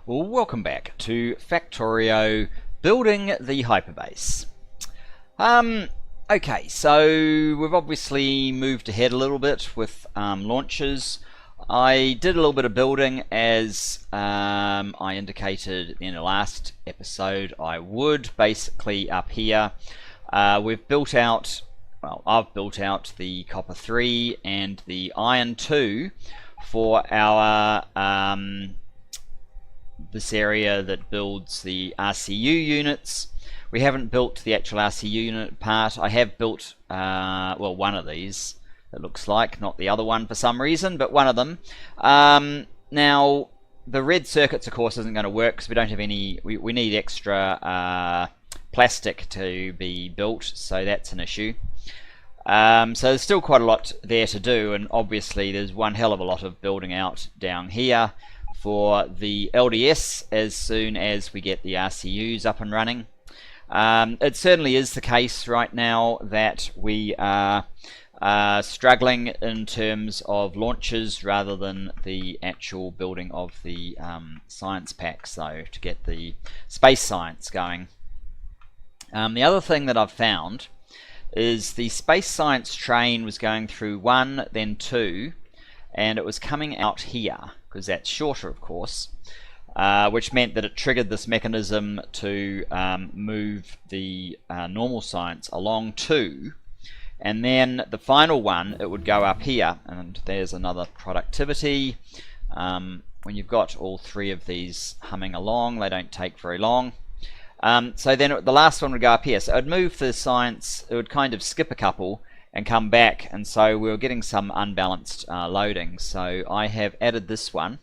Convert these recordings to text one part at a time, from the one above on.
Well, welcome back to Factorio building the Hyperbase. Okay, so we've obviously moved ahead a little bit with launches. I did a little bit of building as I indicated in the last episode I would. Basically up here we've built out, well, I've built out the copper 3 and the iron 2 for our this area that builds the RCU units. We haven't built the actual RCU unit part. I have built well, one of these, it looks like, not the other one for some reason, but one of them. Now the red circuits of course isn't going to work because we don't have any, we need extra plastic to be built, so that's an issue. So there's still quite a lot there to do, and obviously there's one hell of a lot of building out down here for the LDS as soon as we get the RCUs up and running. It certainly is the case right now that we are struggling in terms of launches rather than the actual building of the science packs, though, to get the space science going. The other thing that I've found is the space science train was going through 1, then 2, and it was coming out here, because that's shorter of course, which meant that it triggered this mechanism to move the normal science along 2, and then the final one, it would go up here, and there's another productivity. When you've got all 3 of these humming along, they don't take very long. So then the last one would go up here, so it would move the science, it would kind of skip a couple and come back, and so we were getting some unbalanced loading. So I have added this one,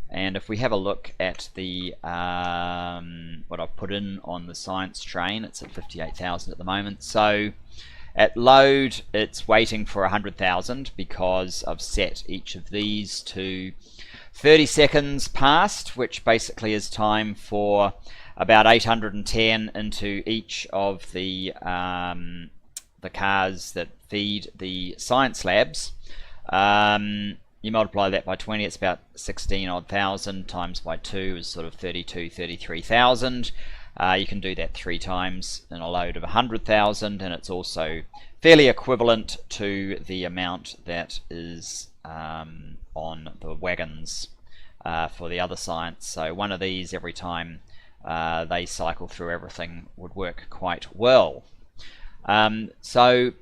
and if we have a look at the what I've put in on the science train, it's at 58,000 at the moment. So at load it's waiting for 100,000 because I've set each of these to 30 seconds past, which basically is time for about 810 into each of the cars that feed the science labs. You multiply that by 20, it's about 16 odd thousand, times by 2 is sort of 33,000. You can do that 3 times in a load of 100,000, and it's also fairly equivalent to the amount that is on the wagons for the other science. So one of these every time they cycle through everything would work quite well. So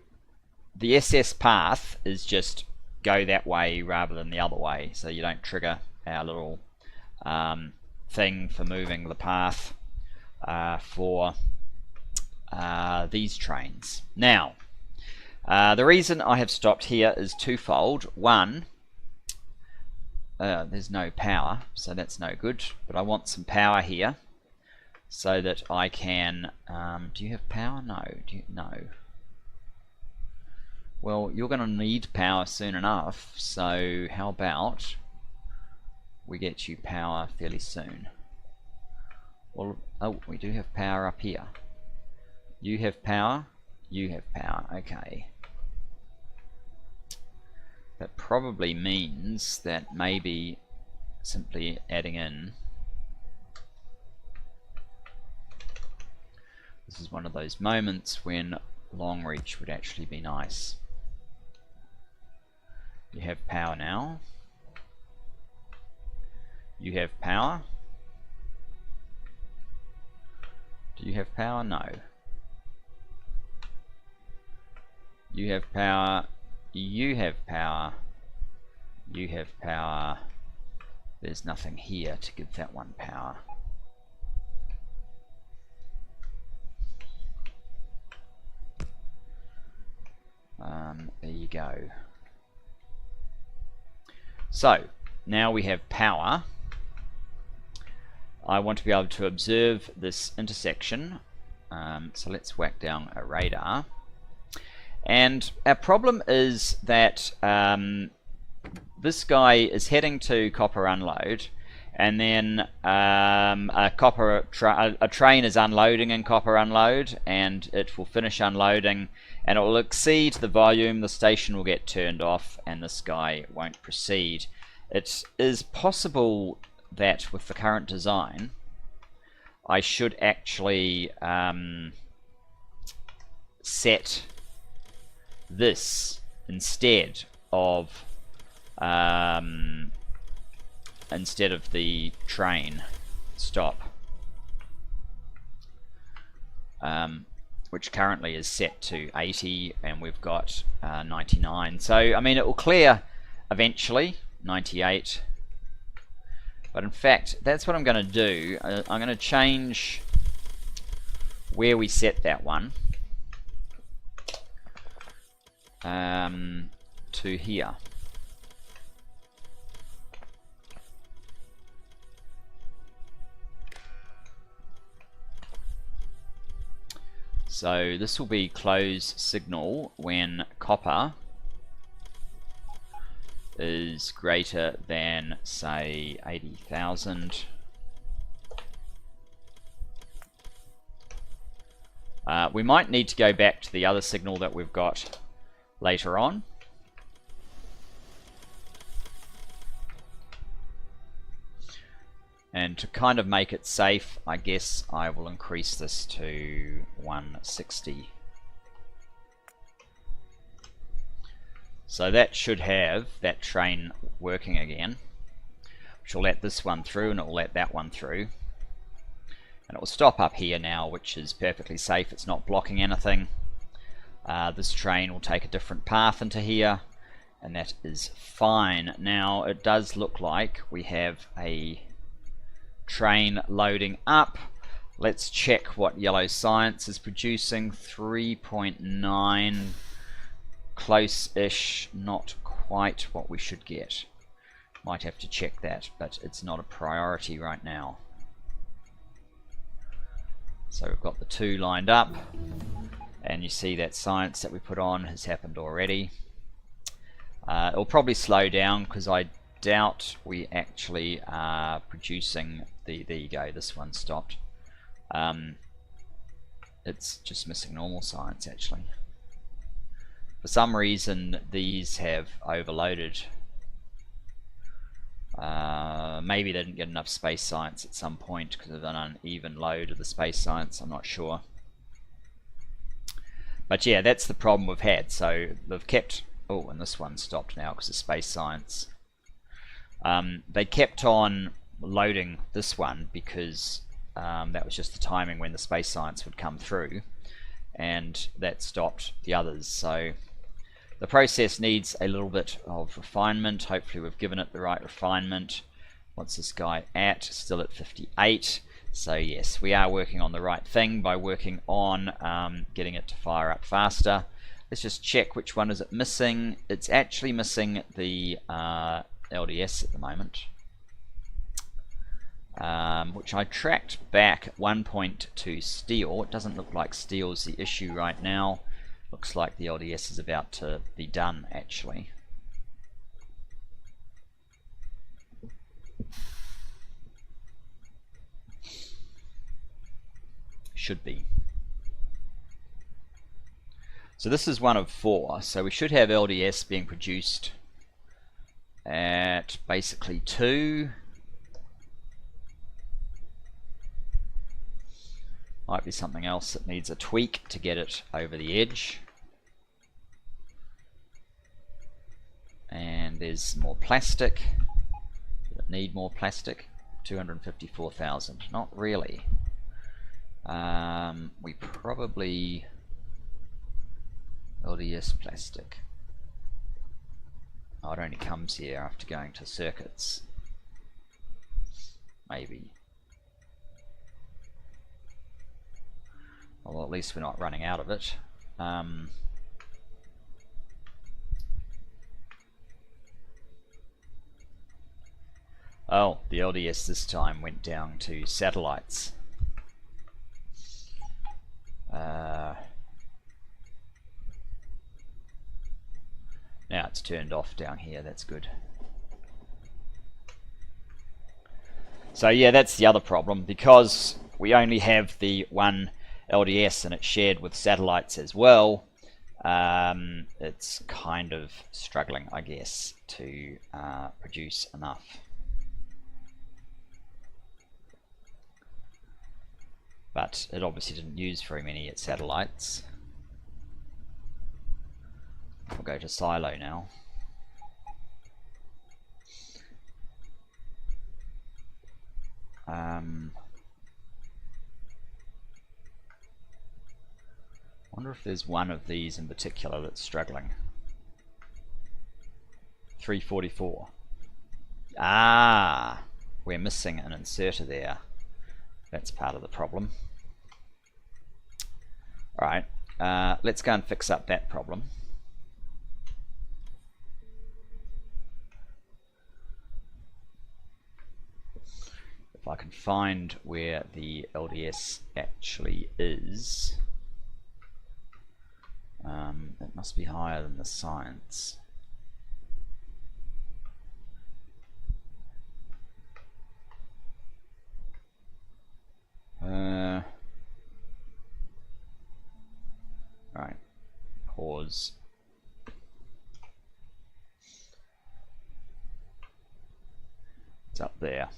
the SS path is just go that way rather than the other way, so you don't trigger our little thing for moving the path for these trains. Now the reason I have stopped here is twofold. One, there's no power, so that's no good, but I want some power here so that I can do you have power? No. No. Well, you're going to need power soon enough, so how about we get you power fairly soon? Well, oh, we do have power up here. You have power, you have power, okay. That probably means that maybe simply adding in, this is one of those moments when long reach would actually be nice. You have power now. You have power. Do you have power? No. You have power. You have power. You have power. There's nothing here to give that one power. There you go. So now we have power. I want to be able to observe this intersection, so let's whack down a radar. And our problem is that this guy is heading to copper unload, and then a train is unloading in copper unload, and it will finish unloading and it will exceed the volume, the station will get turned off, and this guy won't proceed. It is possible that with the current design, I should actually set this instead of the train stop, which currently is set to 80, and we've got 99. So I mean, it will clear eventually, 98. But in fact, that's what I'm going to do. I'm going to change where we set that one to here. So this will be close signal when copper is greater than, say, 80,000. We might need to go back to the other signal that we've got later on. And to kind of make it safe, I guess I will increase this to 160. So that should have that train working again, which will let this one through, and it will let that one through. And it will stop up here now, which is perfectly safe. It's not blocking anything. This train will take a different path into here, and that is fine. Now, it does look like we have a train loading up. Let's check what Yellow Science is producing. 3.9. Close-ish, not quite what we should get. Might have to check that, but it's not a priority right now. So we've got the two lined up, and you see that science that we put on has happened already. It'll probably slow down because I doubt we actually are producing the, there you go, this one stopped. It's just missing normal science actually. For some reason these have overloaded. Maybe they didn't get enough space science at some point because of an uneven load of the space science, I'm not sure. But yeah, that's the problem we've had. So they've kept, oh, and this one stopped now because of space science. They kept on loading this one because that was just the timing when the space science would come through, and that stopped the others. So the process needs a little bit of refinement. Hopefully we've given it the right refinement. What's this guy at? Still at 58. So yes, we are working on the right thing by working on getting it to fire up faster. Let's just check which one is it missing. It's actually missing the LDS at the moment, which I tracked back at one point to steel. It doesn't look like steel's the issue right now. Looks like the LDS is about to be done actually. Should be. So this is one of 4, so we should have LDS being produced at basically 2. Might be something else that needs a tweak to get it over the edge. And there's more plastic. Does it need more plastic? 254,000. Not really. We probably LDS plastic. Oh, it only comes here after going to circuits. Maybe. Well, at least we're not running out of it. Oh, the LDS this time went down to satellites. Now it's turned off down here, that's good. So yeah, that's the other problem, because we only have the one LDS and it's shared with satellites as well. It's kind of struggling, I guess, to produce enough. but it obviously didn't use very many satellites. We'll go to silo now. Wonder if there's one of these in particular that's struggling. 344. Ah, we're missing an inserter there. That's part of the problem. Alright, let's go and fix up that problem. If I can find where the LDS actually is, it must be higher than the science. Right, pause. It's up there.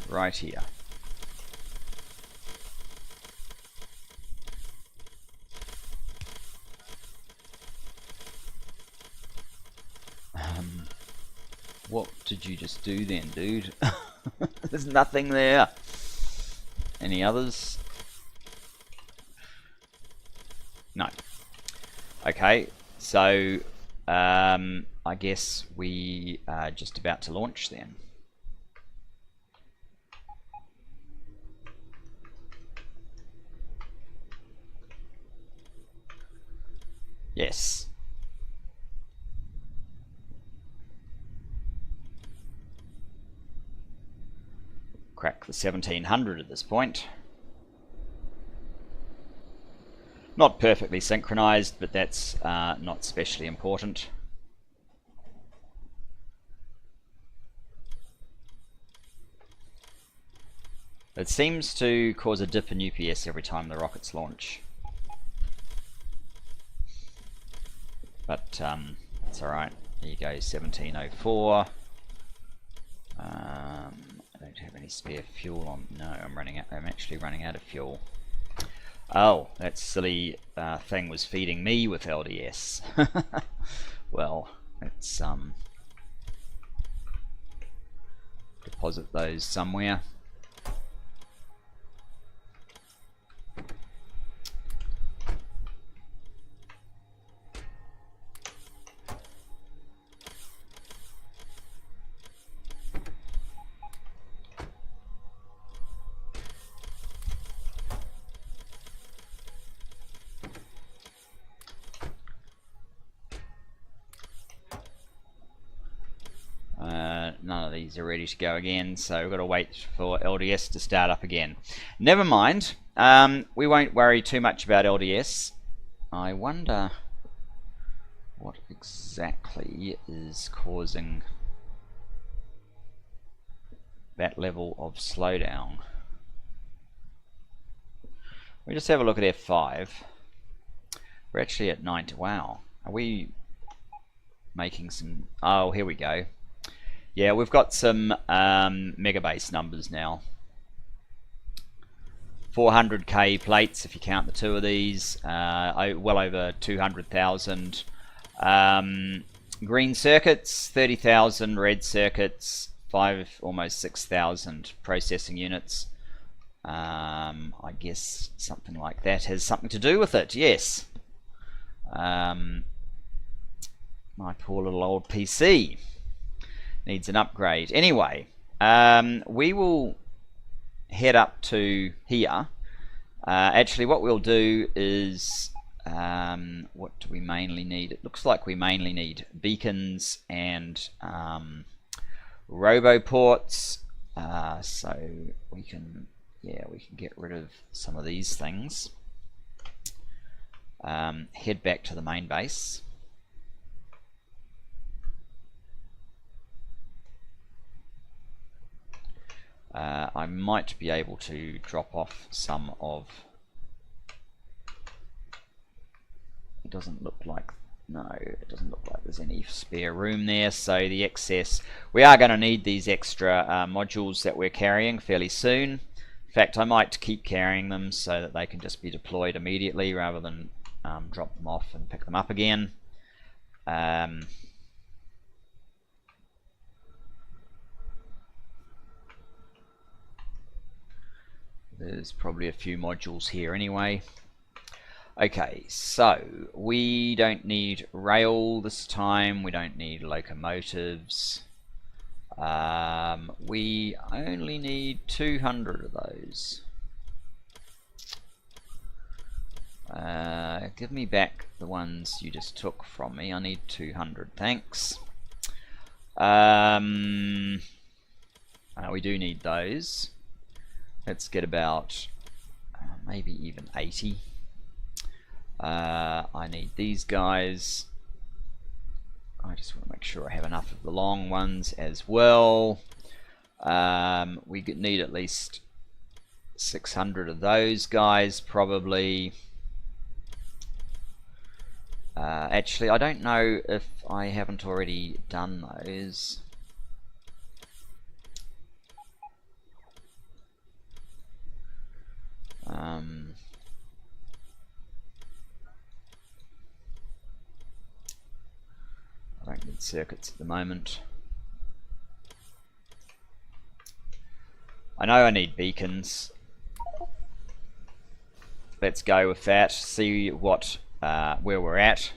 Right here. What did you just do then, dude? There's nothing there. Any others? No. Okay, so I guess we are just about to launch then. Yes. Crack the 1700 at this point. Not perfectly synchronized, but that's not especially important. It seems to cause a dip in UPS every time the rockets launch. But it's alright. There you go, 1704. I don't have any spare fuel on. No, I'm actually running out of fuel. Oh, that silly thing was feeding me with LDS. Well, let's deposit those somewhere. None of these are ready to go again, so we've got to wait for LDS to start up again. Never mind, we won't worry too much about LDS. I wonder what exactly is causing that level of slowdown. We just have a look at F5. We're actually at 90. Wow, are we making some... Oh, here we go. Yeah, we've got some megabase numbers now. 400k plates if you count the two of these. Well over 200,000 green circuits, 30,000 red circuits, almost 6,000 processing units. I guess something like that has something to do with it. Yes. My poor little old PC needs an upgrade. Anyway, we will head up to here. Actually, what we'll do is, what do we mainly need? It looks like we mainly need beacons and roboports. So we can get rid of some of these things. Head back to the main base. I might be able to drop off some of... It doesn't look like... No, it doesn't look like there's any spare room there, so the excess... We are going to need these extra modules that we're carrying fairly soon. In fact, I might keep carrying them so that they can just be deployed immediately rather than drop them off and pick them up again. There's probably a few modules here anyway. Okay, so we don't need rail this time, we don't need locomotives. We only need 200 of those. Give me back the ones you just took from me. I need 200, thanks. We do need those. Let's get about maybe even 80. I need these guys. I just want to make sure I have enough of the long ones as well. We need at least 600 of those guys probably. Actually, I don't know if I haven't already done those. I don't need circuits at the moment. I know I need beacons. Let's go with that. See what where we're at.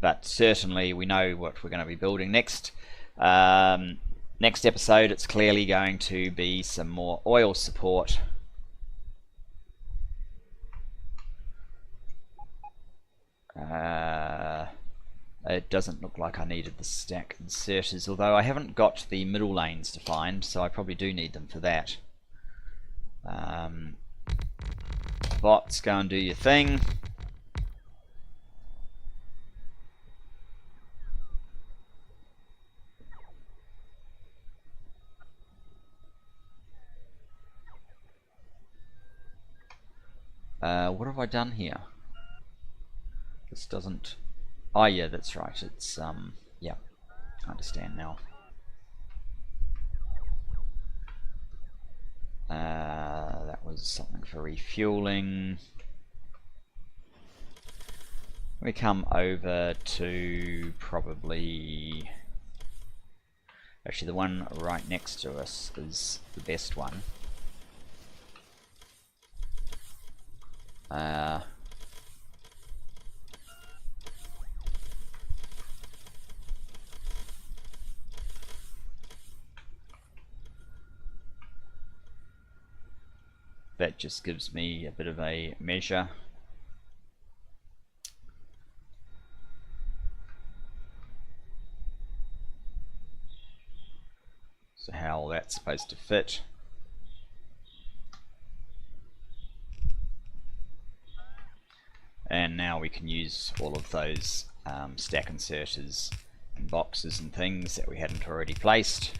But certainly we know what we're going to be building next. Next episode, it's clearly going to be some more oil support. It doesn't look like I needed the stack inserters, although I haven't got the middle lanes defined, so I probably do need them for that. Bots, go and do your thing. What have I done here? This doesn't... Oh yeah, that's right, it's, yeah, I understand now. That was something for refueling. We come over to probably... Actually, the one right next to us is the best one. That just gives me a bit of a measure. So how that's supposed to fit. And now we can use all of those stack inserters and boxes and things that we hadn't already placed.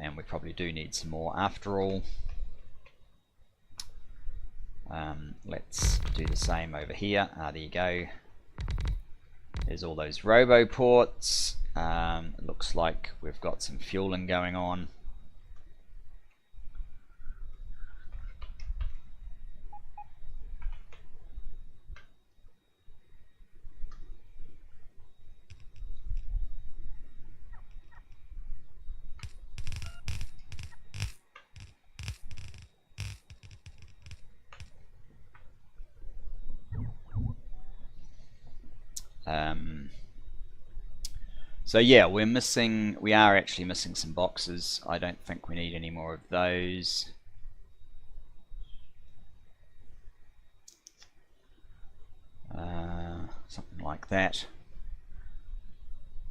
And we probably do need some more after all. Let's do the same over here. There you go. There's all those robo ports. It looks like we've got some fueling going on. So yeah, we are actually missing some boxes. I don't think we need any more of those. Something like that.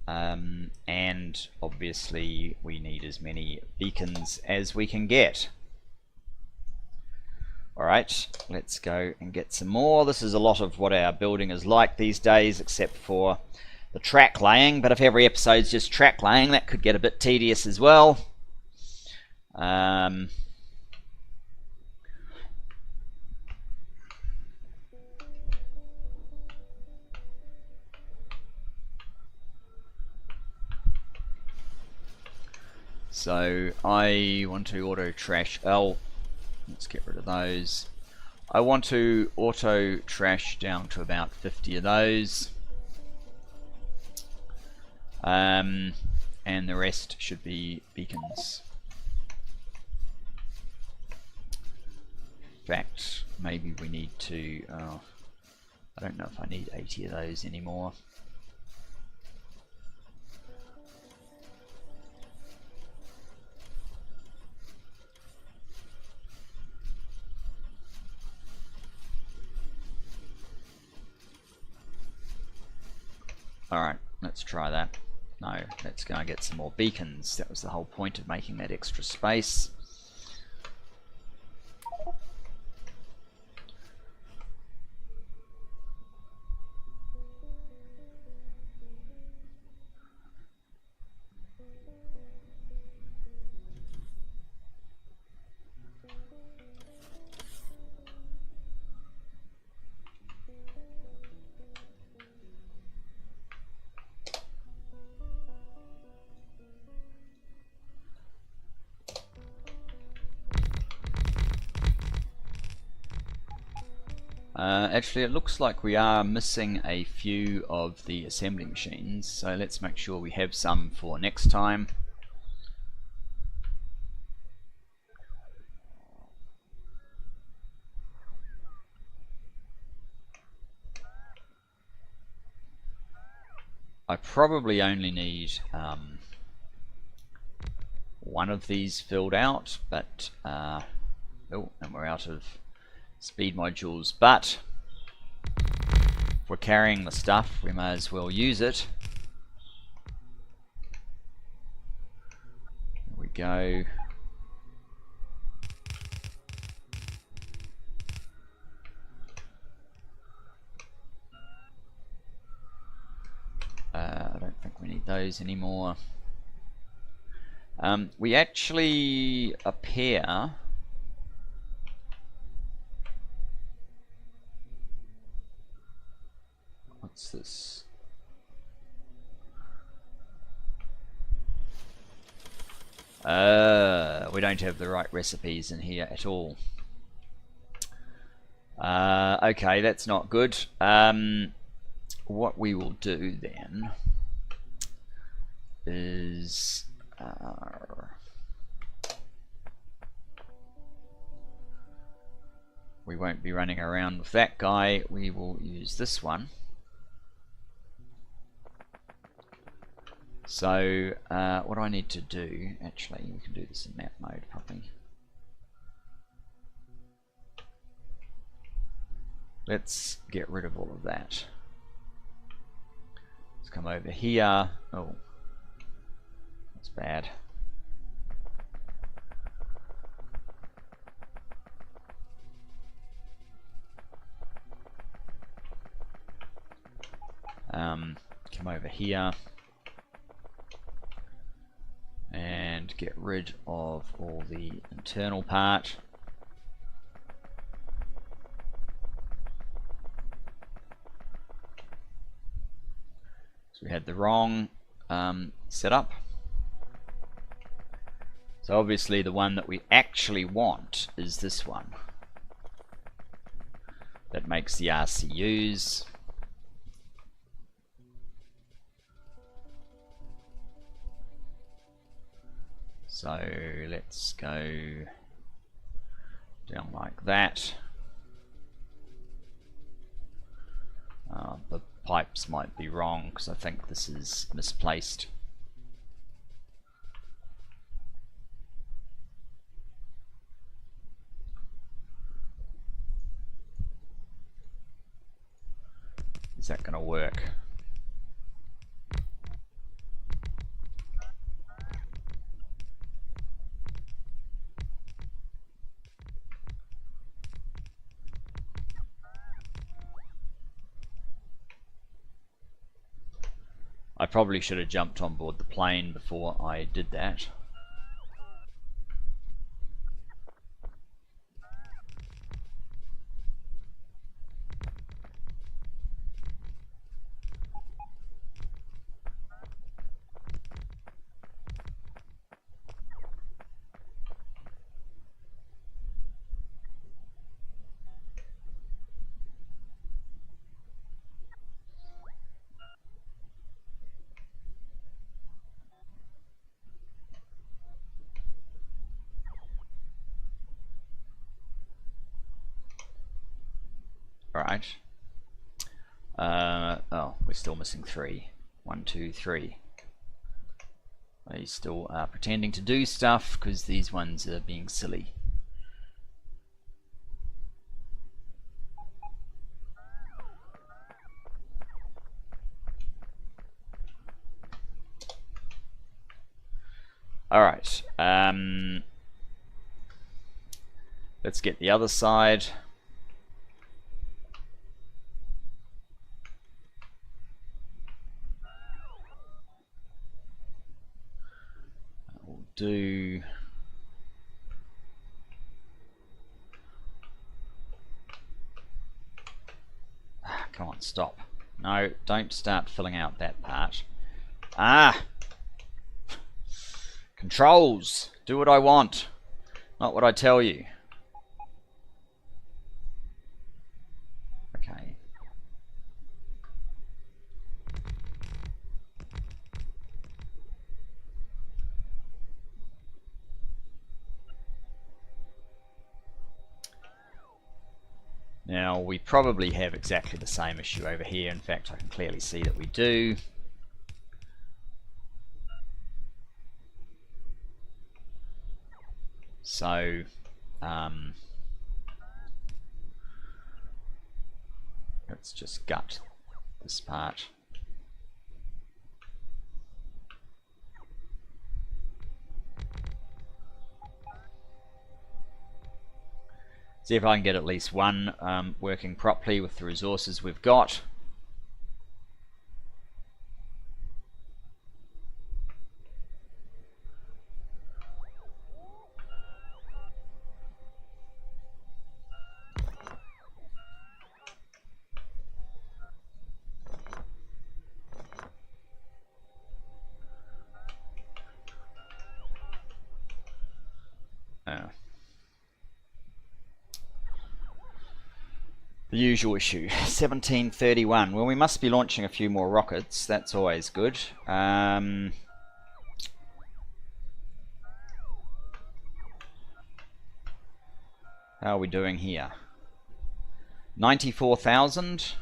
And obviously we need as many beacons as we can get. Alright, let's go and get some more. This is a lot of what our building is like these days, except for the track laying. But if every episode's just track laying, that could get a bit tedious as well. So I want to auto trash L. Let's get rid of those. I want to auto trash down to about 50 of those. And the rest should be beacons. In fact, maybe we need to, I don't know if I need 80 of those anymore. Alright, let's try that. No, let's go and get some more beacons. That was the whole point of making that extra space. Actually, it looks like we are missing a few of the assembly machines, so let's make sure we have some for next time. I probably only need one of these filled out, but oh, and we're out of speed modules, but if we're carrying the stuff, we may as well use it. There we go. I don't think we need those anymore. We actually appear what's this? We don't have the right recipes in here at all. Okay, that's not good. What we will do then is we won't be running around with that guy. We will use this one. So what do I need to do? Actually, we can do this in map mode probably. Let's get rid of all of that. Let's come over here. Oh, that's bad. Come over here and get rid of all the internal part. So we had the wrong setup. So obviously the one that we actually want is this one. That makes the RCUs. So let's go down like that. The pipes might be wrong because I think this is misplaced. Is that going to work? I probably should have jumped on board the plane before I did that. Alright. Oh, we're still missing 3. 1, 2, 3. They still are pretending to do stuff because these ones are being silly. Alright. Let's get the other side. We'll do... Come on, stop. No, don't start filling out that part. Ah! Controls! Do what I want, not what I tell you. Okay. Now, we probably have exactly the same issue over here. In fact, I can clearly see that we do. So, let's just gut this part. See if I can get at least one working properly with the resources we've got. The usual issue, 1731. Well, we must be launching a few more rockets. That's always good. How are we doing here? 94,000.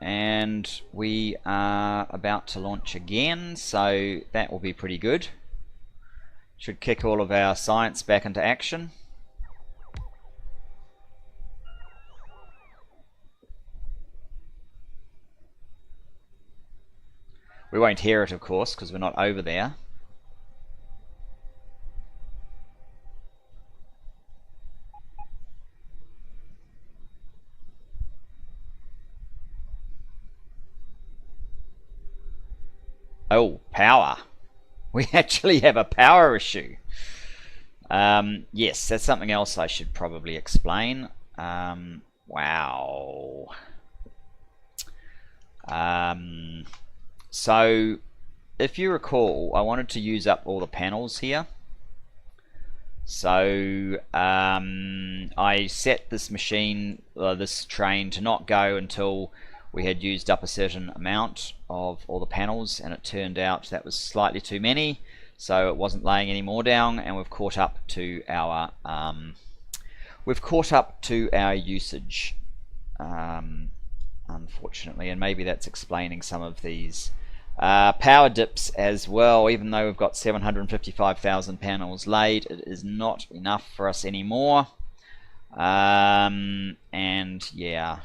And we are about to launch again, so that will be pretty good. Should kick all of our science back into action. We won't hear it, of course, because we're not over there. Oh, power. We actually have a power issue. Yes, that's something else I should probably explain. Wow. So, if you recall, I wanted to use up all the panels here. So, I set this machine, this train, to not go until we had used up a certain amount of all the panels, and it turned out that was slightly too many, so it wasn't laying any more down, and we've caught up to our usage, unfortunately, and maybe that's explaining some of these power dips as well. Even though we've got 755,000 panels laid, it is not enough for us anymore. And yeah,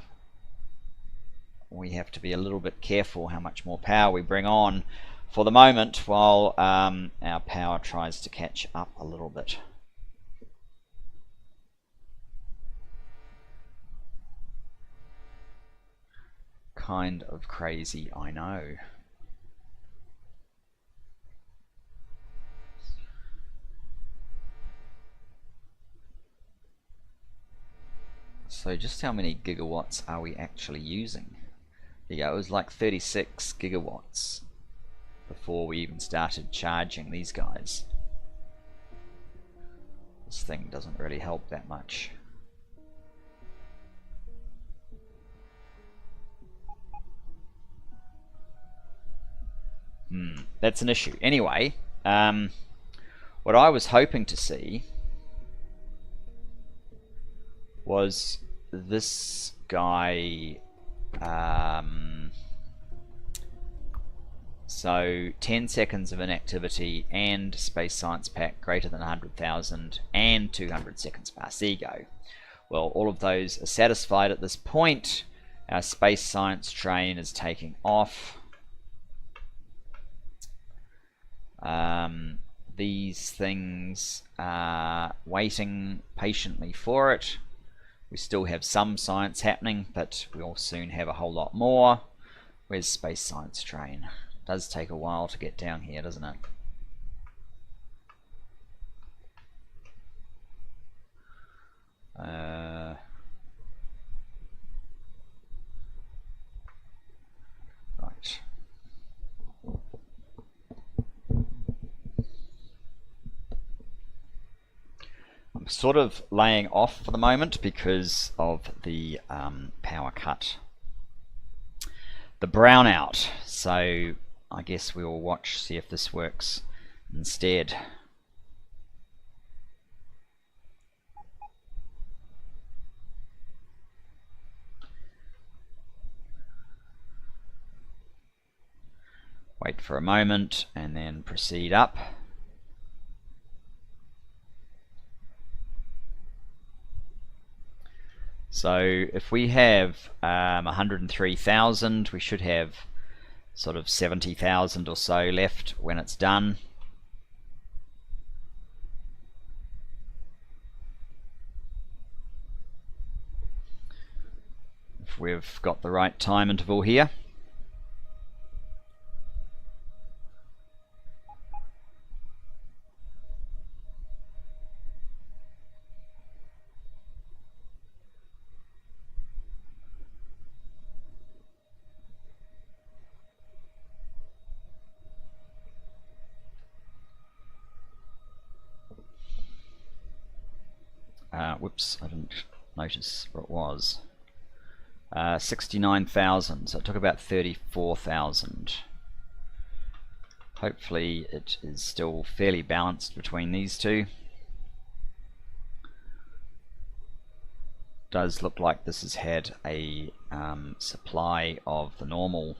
we have to be a little bit careful how much more power we bring on for the moment while our power tries to catch up a little bit. Kind of crazy, I know. So just how many gigawatts are we actually using? Yeah, it was like 36 gigawatts before we even started charging these guys. This thing doesn't really help that much. That's an issue. Anyway, what I was hoping to see was this guy. So 10 seconds of inactivity and space science pack greater than 100,000 and 200 seconds past ego. Well, all of those are satisfied at this point. Our space science train is taking off. These things are waiting patiently for it. We still have some science happening, but we'll soon have a whole lot more. Where's space science train? It does take a while to get down here, doesn't it? Right. I'm sort of laying off for the moment because of the power cut. The brownout. So I guess we will watch, see if this works instead. Wait for a moment and then proceed up. So if we have 103,000, we should have sort of 70,000 or so left when it's done. If we've got the right time interval here. Whoops, I didn't notice what it was. 69,000, so it took about 34,000. Hopefully it is still fairly balanced between these two. Does look like this has had a supply of the normal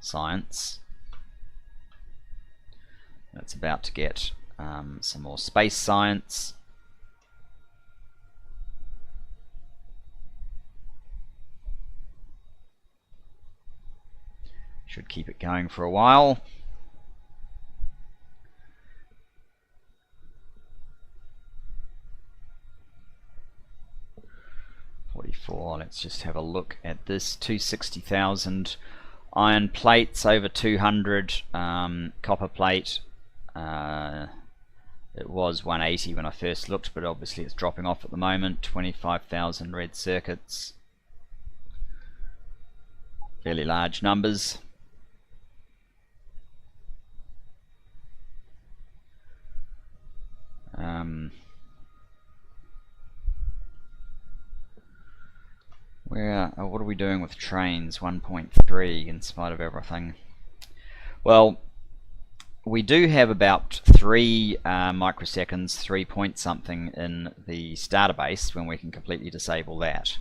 science. It's about to get some more space science. Should keep it going for a while. Let's just have a look at this. 260,000 iron plates, over 200 copper plate. It was 180 when I first looked, but obviously it's dropping off at the moment. 25,000 red circuits. Fairly large numbers. What are we doing with trains? 1.3 in spite of everything. Well, we do have about 3 microseconds, 3 point something in the starter base when we can completely disable that.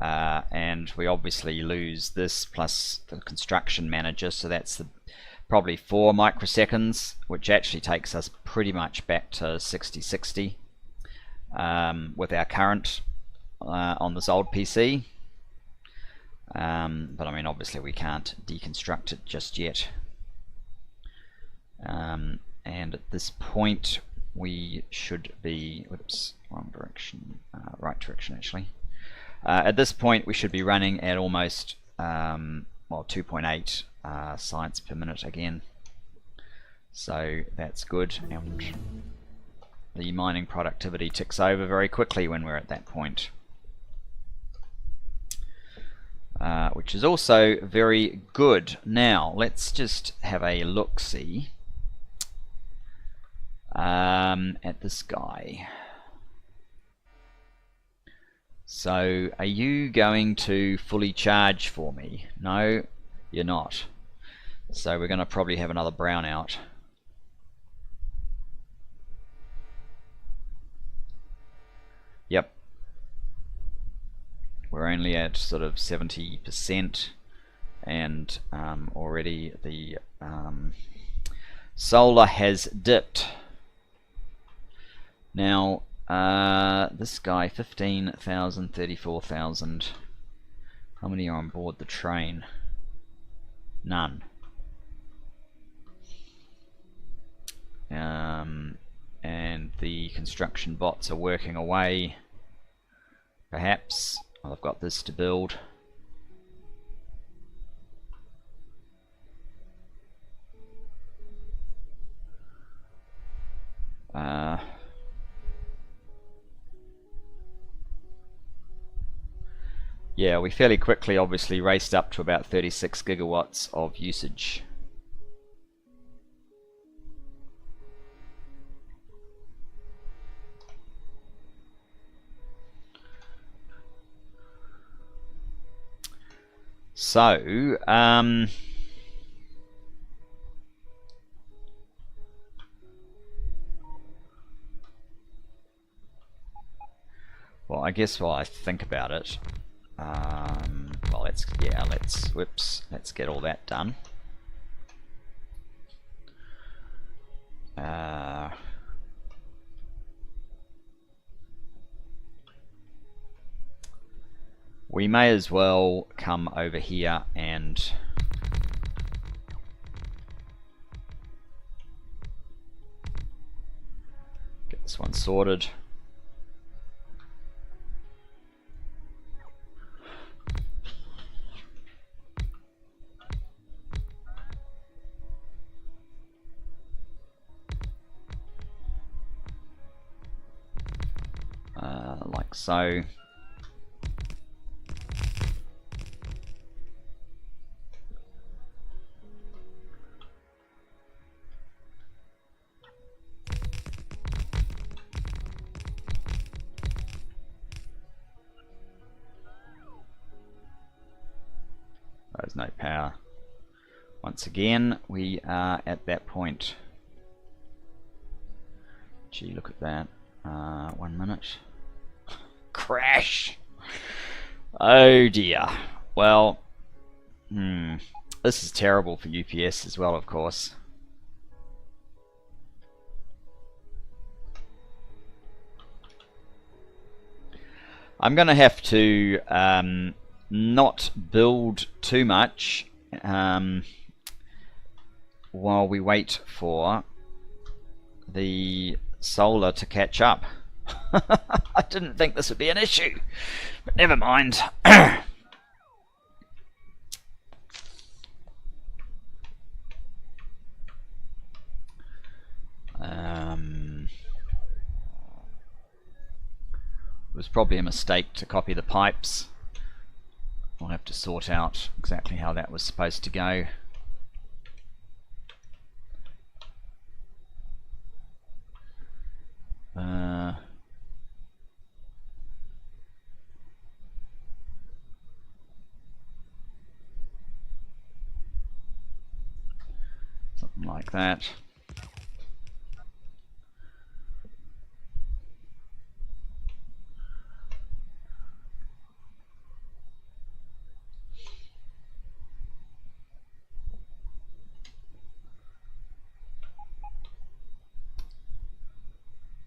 And we obviously lose this plus the construction manager, so that's probably 4 microseconds, which actually takes us pretty much back to 6060 with our current on this old PC. But I mean, obviously we can't deconstruct it just yet. And at this point we should be, whoops, wrong direction, right direction actually. At this point we should be running at almost well, 2.8 science per minute again, so that's good, and the mining productivity ticks over very quickly when we're at that point, which is also very good. Now let's just have a look-see at this guy. So are you going to fully charge for me? No, you're not. So we're going to probably have another brownout. Yep. We're only at sort of 70%, and already the solar has dipped. Now this guy, 15,000, 34,000. How many are on board the train? None. And the construction bots are working away. Perhaps I've got this to build. Yeah, we fairly quickly obviously raced up to about 36 gigawatts of usage. So, well, I guess while I think about it, well, let's get all that done. We may as well come over here and get this one sorted. Like so. There's no power. Once again, we are at that point. Gee, look at that. 1 minute. Crash! Oh dear. Well, this is terrible for UPS as well, of course. I'm going to have to not build too much while we wait for the solar to catch up. I didn't think this would be an issue, but never mind. It was probably a mistake to copy the pipes. We'll have to sort out exactly how that was supposed to go. Something like that.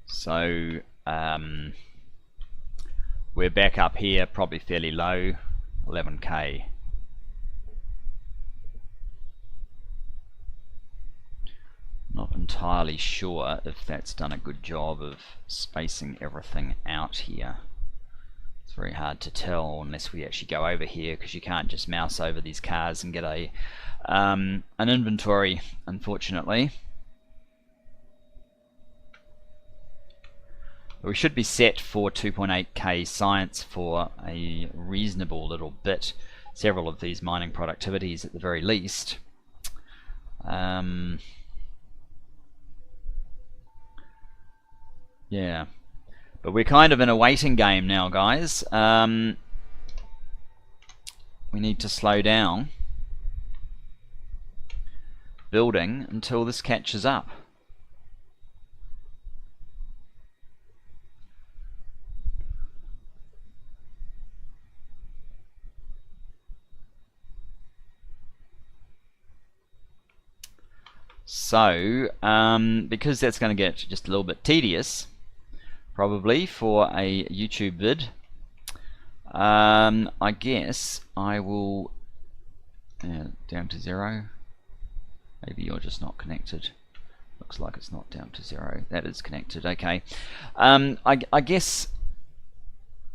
So we're back up here, probably fairly low, 11k. Not entirely sure if that's done a good job of spacing everything out here. It's very hard to tell unless we actually go over here, because you can't just mouse over these cars and get a an inventory, unfortunately. But we should be set for 2.8k science for a reasonable little bit. Several of these mining productivities at the very least. Yeah, but we're kind of in a waiting game now, guys. We need to slow down building until this catches up. So, because that's going to get just a little bit tedious, probably for a YouTube vid, I guess I will down to 0. Maybe you're just not connected. Looks like it's not down to 0. That is connected. Okay. I guess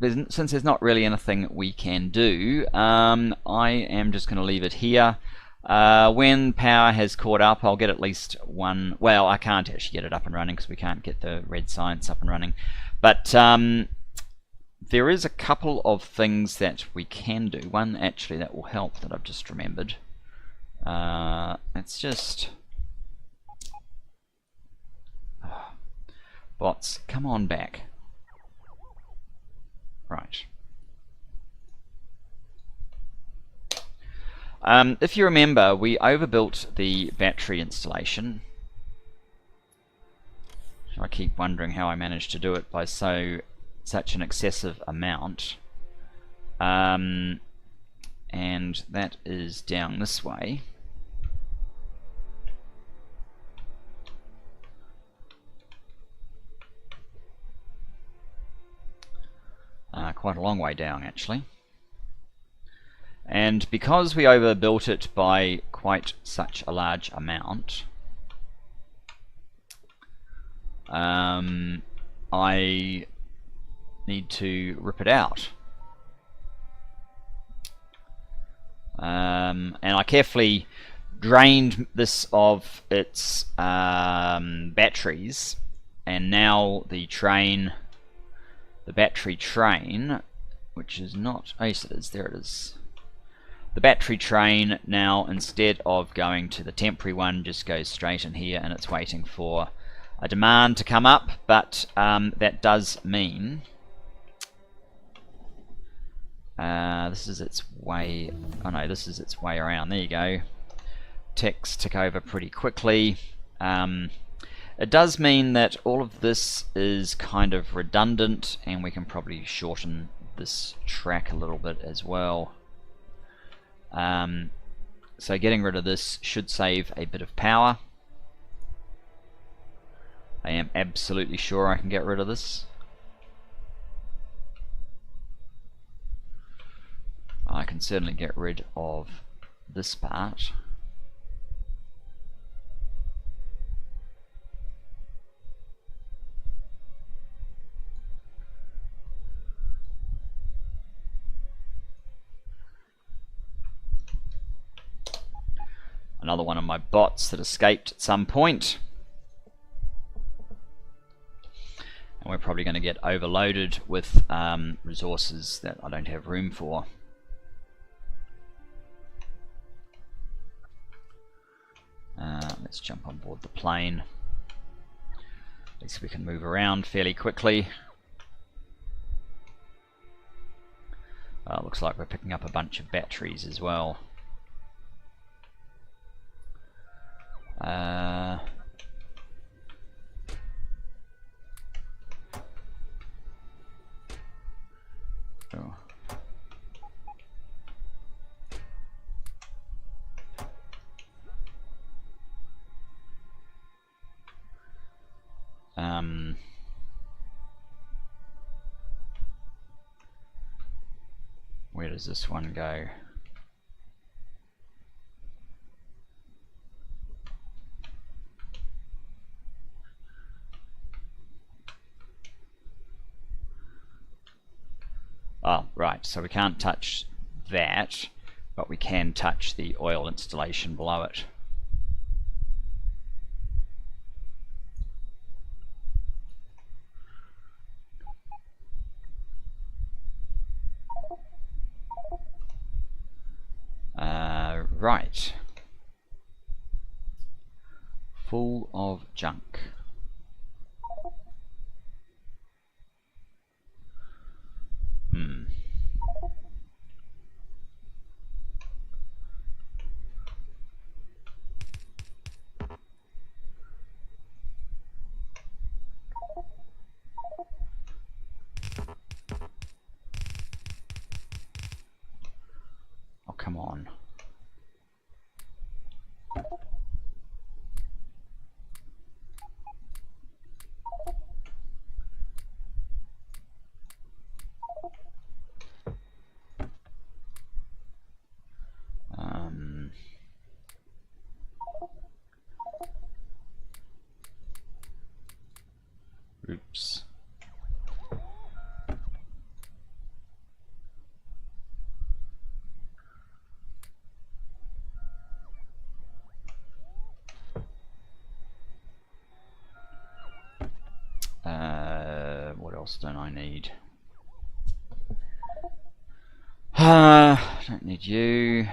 since there's not really anything we can do, I am just going to leave it here. When power has caught up, I'll get at least one. Well, I can't actually get it up and running because we can't get the red science up and running. But there is a couple of things that we can do. One actually that will help that I've just remembered. It's just bots, come on back. Right. If you remember, we overbuilt the battery installation. I keep wondering how I managed to do it by such an excessive amount. And that is down this way. Quite a long way down, actually. And because we overbuilt it by quite such a large amount, I need to rip it out. And I carefully drained this of its batteries, and now the battery train, which is not, oh yes it is, there it is. The battery train now, instead of going to the temporary one, just goes straight in here, and it's waiting for a demand to come up. But that does mean this is its way. Oh no, this is its way around. There you go. Ticks tick over pretty quickly. It does mean that all of this is kind of redundant, and we can probably shorten this track a little bit as well. So getting rid of this should save a bit of power. I am absolutely sure I can get rid of this. I can certainly get rid of this part. Another one of my bots that escaped at some point. And we're probably going to get overloaded with resources that I don't have room for. Let's jump on board the plane. At least we can move around fairly quickly. Looks like we're picking up a bunch of batteries as well. Oh. Where does this one go? Oh, right, so we can't touch that, but we can touch the oil installation below it. Right. Full of junk. Oh, come on. Oops. What else don't I need? Don't need you.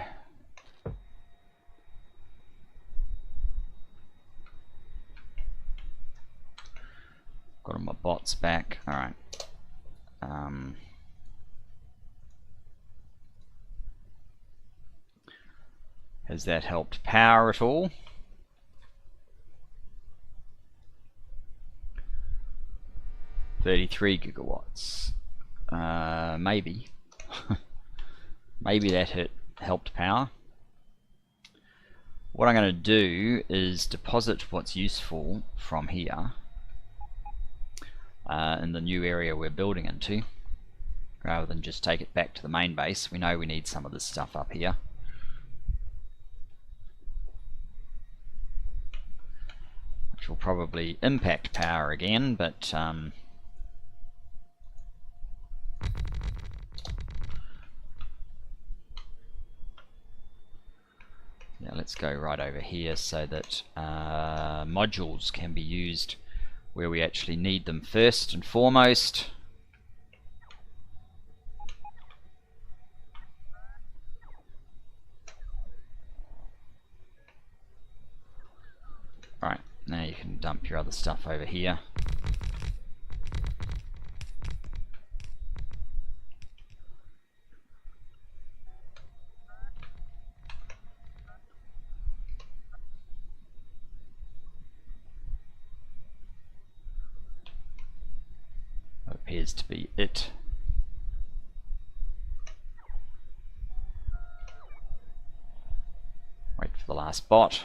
Got all my bots back. Alright. Has that helped power at all? $33 gigawatts. Maybe. Maybe that helped power. What I'm going to do is deposit what's useful from here in the new area we're building into, rather than just take it back to the main base. We know we need some of this stuff up here. Which will probably impact power again, but yeah, let's go right over here so that modules can be used where we actually need them first and foremost. Right, now you can dump your other stuff over here. Appears to be it. Wait for the last bot.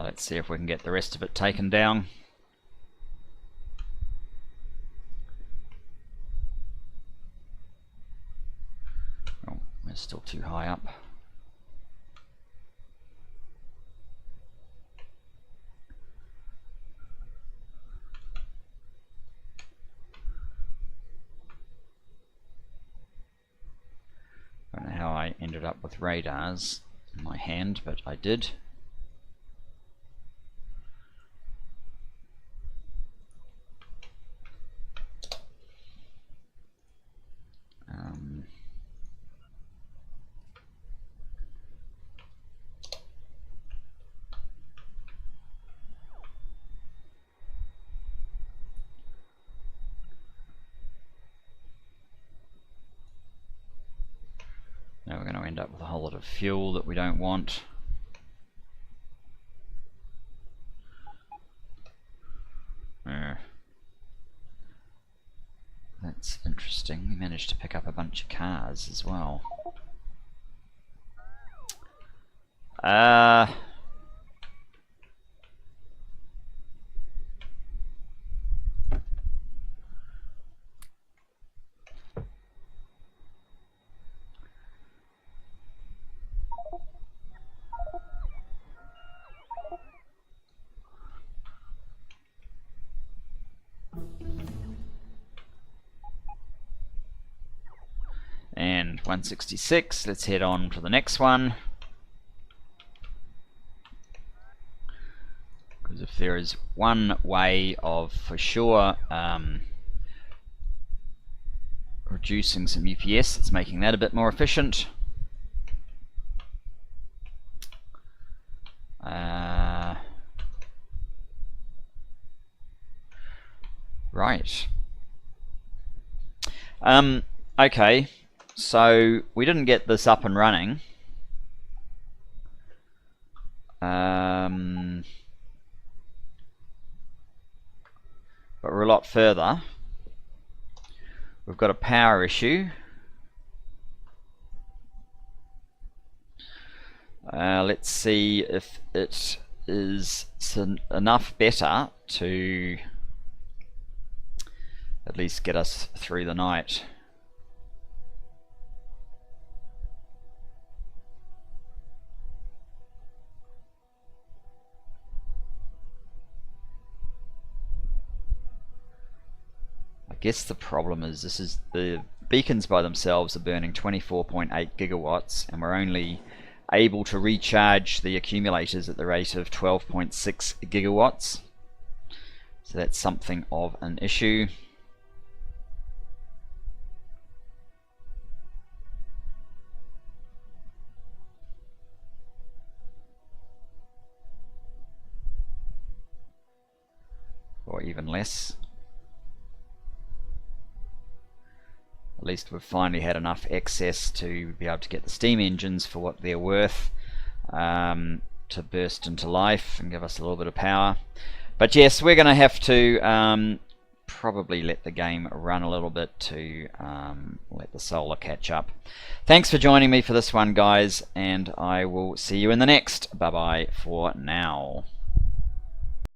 Let's see if we can get the rest of it taken down. Oh, we're still too high up. I don't know how I ended up with radars in my hand, but I did. Now we're going to end up with a whole lot of fuel that we don't want. That's interesting. We managed to pick up a bunch of cars as well. 166. Let's head on to the next one. Because if there is one way of, for sure, reducing some UPS, it's making that a bit more efficient. Right. Okay, so we didn't get this up and running. But we're a lot further. We've got a power issue. Let's see if it is enough better to at least get us through the night. I guess the problem is the beacons by themselves are burning 24.8 gigawatts, and we're only able to recharge the accumulators at the rate of 12.6 gigawatts. So that's something of an issue. Or even less. At least we've finally had enough excess to be able to get the steam engines for what they're worth, to burst into life and give us a little bit of power. But yes, we're going to have to probably let the game run a little bit to let the solar catch up. Thanks for joining me for this one, guys, and I will see you in the next. Bye bye for now.